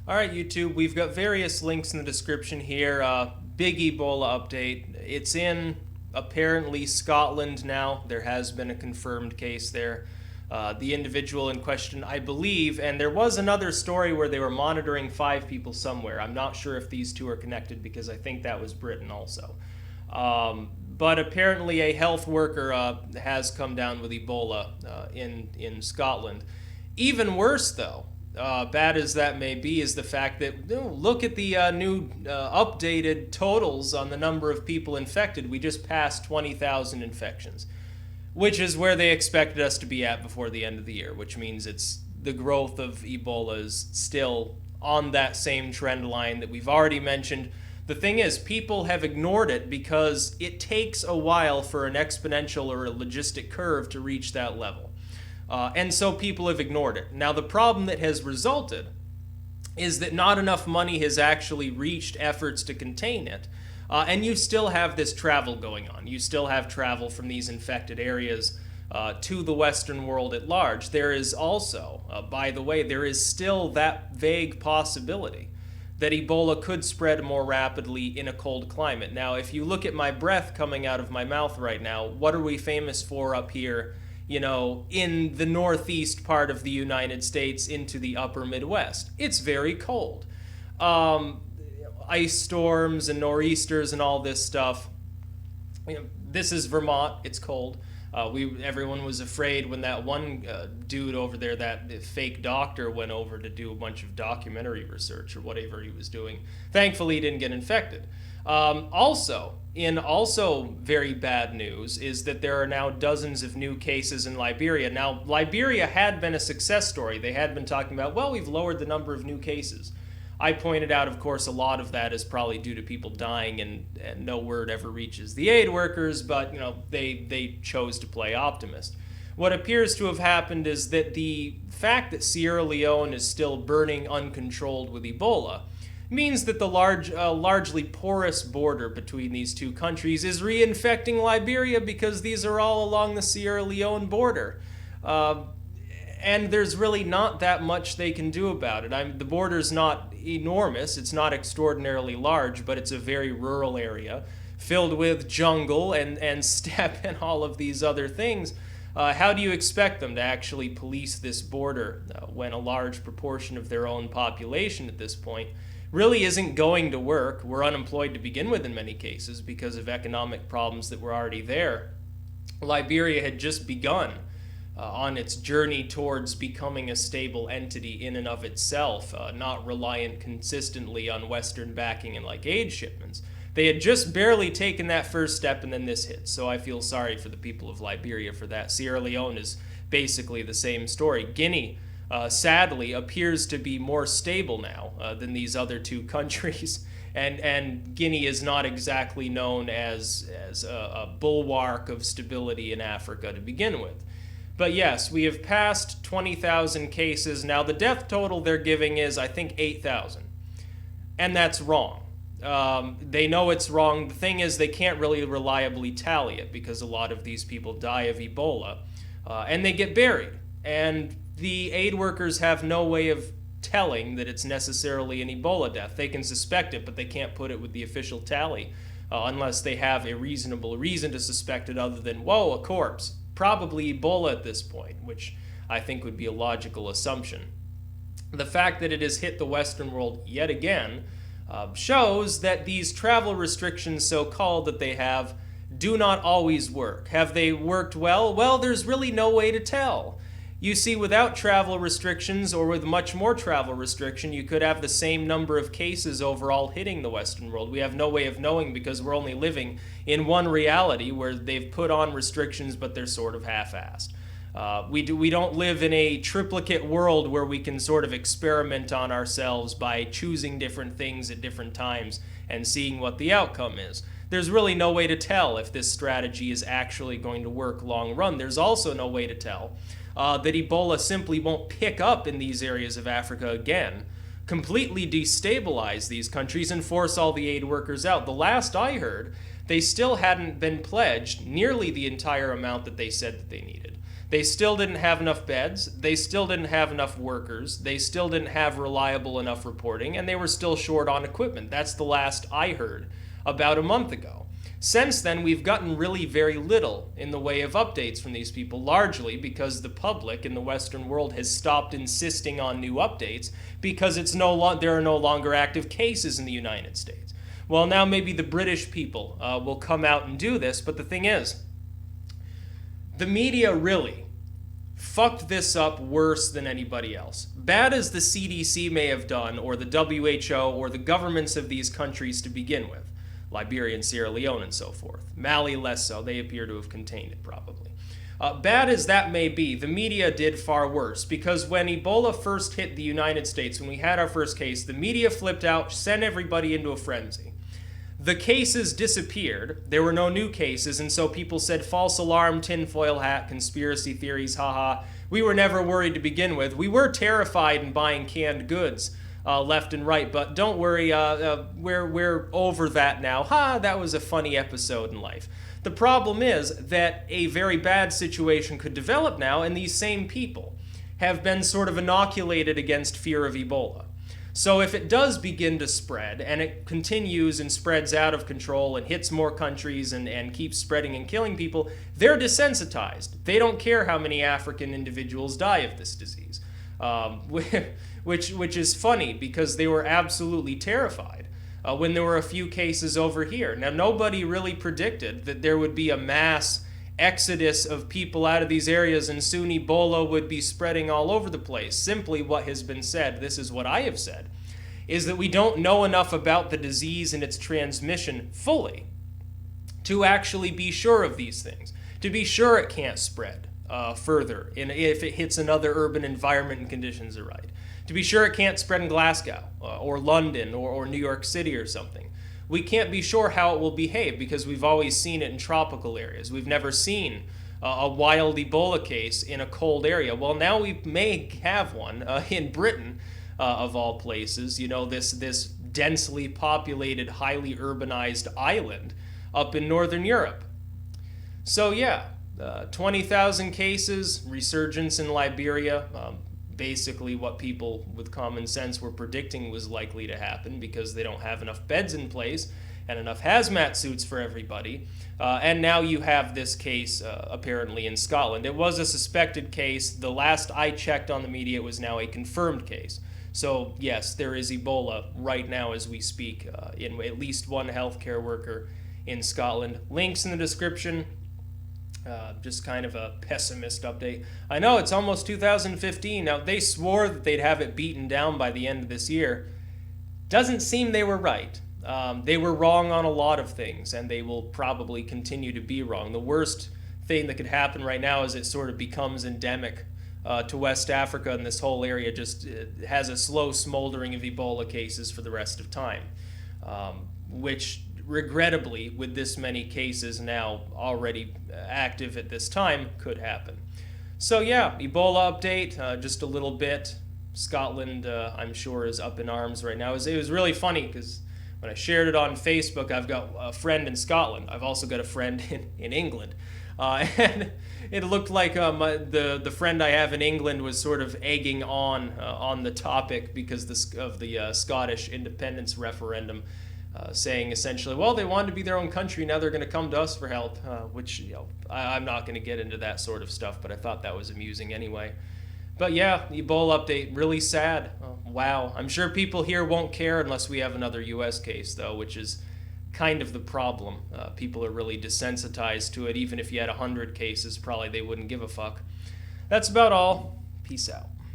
All right, YouTube, we've got various links in the description here. Big Ebola update. It's in apparently Scotland now. There has been a confirmed case there. The individual in question, I believe, and there was another story where they were monitoring 5 people somewhere. I'm not sure if these two are connected because I think that was Britain also. But apparently a health worker has come down with Ebola in Scotland. Even worse, though, bad as that may be, is the fact that look at the new updated totals on the number of people infected. We just passed 20,000 infections, which is where they expected us to be at before the end of the year, which means it's the growth of Ebola is still on that same trend line that we've already mentioned. The thing is, people have ignored it because it takes a while for an exponential or a logistic curve to reach that level. And so people have ignored it. Now, the problem that has resulted is that not enough money has actually reached efforts to contain it. And you still have this travel going on. You still have travel from these infected areas to the Western world at large. There is also, by the way, there is still that vague possibility that Ebola could spread more rapidly in a cold climate. Now, if you look at my breath coming out of my mouth right now, what are we famous for up here, in the northeast part of the United States into the upper Midwest? It's very cold. Ice storms and nor'easters and all this stuff. This is Vermont. It's cold. Everyone was afraid when that one dude over there, that fake doctor, went over to do a bunch of documentary research or whatever he was doing. Thankfully, he didn't get infected. Also very bad news is that there are now dozens of new cases in Liberia. Now, Liberia had been a success story. They had been talking about, well, we've lowered the number of new cases. I pointed out, of course, a lot of that is probably due to people dying and no word ever reaches the aid workers, but they chose to play optimist. What appears to have happened is that the fact that Sierra Leone is still burning uncontrolled with Ebola means that the largely porous border between these two countries is reinfecting Liberia because these are all along the Sierra Leone border. And there's really not that much they can do about it. The border's not enormous, it's not extraordinarily large, but it's a very rural area filled with jungle and steppe and all of these other things. How do you expect them to actually police this border when a large proportion of their own population at this point really isn't going to work? We're unemployed to begin with in many cases because of economic problems that were already there. Liberia had just begun on its journey towards becoming a stable entity in and of itself, not reliant consistently on Western backing and aid shipments. They had just barely taken that first step, and then this hit. So I feel sorry for the people of Liberia for that. Sierra Leone is basically the same story. Guinea, sadly, appears to be more stable now than these other two countries. And Guinea is not exactly known as a bulwark of stability in Africa to begin with. But yes, we have passed 20,000 cases. Now, the death total they're giving is, I think, 8,000. And that's wrong. They know it's wrong. The thing is, they can't really reliably tally it because a lot of these people die of Ebola. And they get buried. And the aid workers have no way of telling that it's necessarily an Ebola death. They can suspect it, but they can't put it with the official tally unless they have a reasonable reason to suspect it other than, whoa, a corpse. Probably Ebola at this point, which I think would be a logical assumption. The fact that it has hit the Western world yet again shows that these travel restrictions, so-called, that they have do not always work. Have they worked well? Well, there's really no way to tell. You see, without travel restrictions, or with much more travel restriction, you could have the same number of cases overall hitting the Western world. We have no way of knowing because we're only living in one reality where they've put on restrictions, but they're sort of half-assed. We don't live in a triplicate world where we can sort of experiment on ourselves by choosing different things at different times and seeing what the outcome is. There's really no way to tell if this strategy is actually going to work long run. There's also no way to tell that Ebola simply won't pick up in these areas of Africa again, completely destabilize these countries, and force all the aid workers out. The last I heard, they still hadn't been pledged nearly the entire amount that they said that they needed. They still didn't have enough beds, they still didn't have enough workers, they still didn't have reliable enough reporting, and they were still short on equipment. That's the last I heard about a month ago. Since then, we've gotten really very little in the way of updates from these people, largely because the public in the Western world has stopped insisting on new updates because there are no longer active cases in the United States. Well, now maybe the British people will come out and do this, but the thing is, the media really fucked this up worse than anybody else. Bad as the CDC may have done, or the WHO, or the governments of these countries to begin with. Liberia and Sierra Leone and so forth. Mali less so. They appear to have contained it, probably. Bad as that may be, the media did far worse, because when Ebola first hit the United States, when we had our first case, the media flipped out, sent everybody into a frenzy. The cases disappeared. There were no new cases, and so people said false alarm, tinfoil hat, conspiracy theories, haha. We were never worried to begin with. We were terrified in buying canned goods left and right, but don't worry, we're over that now. That was a funny episode in life. The problem is that a very bad situation could develop now, and these same people have been sort of inoculated against fear of Ebola. So if it does begin to spread, and it continues and spreads out of control and hits more countries and keeps spreading and killing people, they're desensitized. They don't care how many African individuals die of this disease. Which is funny, because they were absolutely terrified when there were a few cases over here. Now, nobody really predicted that there would be a mass exodus of people out of these areas and soon Ebola would be spreading all over the place. Simply what has been said, this is what I have said, is that we don't know enough about the disease and its transmission fully to actually be sure of these things, to be sure it can't spread further if it hits another urban environment and conditions are right. To be sure it can't spread in Glasgow or London or New York City or something. We can't be sure how it will behave because we've always seen it in tropical areas. We've never seen a wild Ebola case in a cold area. Well, now we may have one in Britain, of all places. You know, this densely populated, highly urbanized island up in Northern Europe. So yeah, 20,000 cases, resurgence in Liberia. Basically what people with common sense were predicting was likely to happen because they don't have enough beds in place and enough hazmat suits for everybody. And now you have this case apparently in Scotland. It was a suspected case. The last I checked on the media, it was now a confirmed case. So yes, there is Ebola right now as we speak in at least one healthcare worker in Scotland. Links in the description. Just kind of a pessimist update. I know it's almost 2015. Now, they swore that they'd have it beaten down by the end of this year. Doesn't seem they were right. They were wrong on a lot of things, and they will probably continue to be wrong. The worst thing that could happen right now is it sort of becomes endemic to West Africa, and this whole area just has a slow smoldering of Ebola cases for the rest of time, which regrettably, with this many cases now already active at this time, could happen. So yeah, Ebola update, just a little bit. Scotland, I'm sure, is up in arms right now. It was really funny because when I shared it on Facebook, I've got a friend in Scotland. I've also got a friend in England. And it looked like the friend I have in England was sort of egging on the topic because of the Scottish independence referendum. Saying essentially, well, they wanted to be their own country, now they're going to come to us for help, which, you know, I'm not going to get into that sort of stuff, but I thought that was amusing anyway. But yeah, the Ebola update, really sad. Wow. I'm sure people here won't care unless we have another U.S. case, though, which is kind of the problem. People are really desensitized to it. Even if you had 100 cases, probably they wouldn't give a fuck. That's about all. Peace out.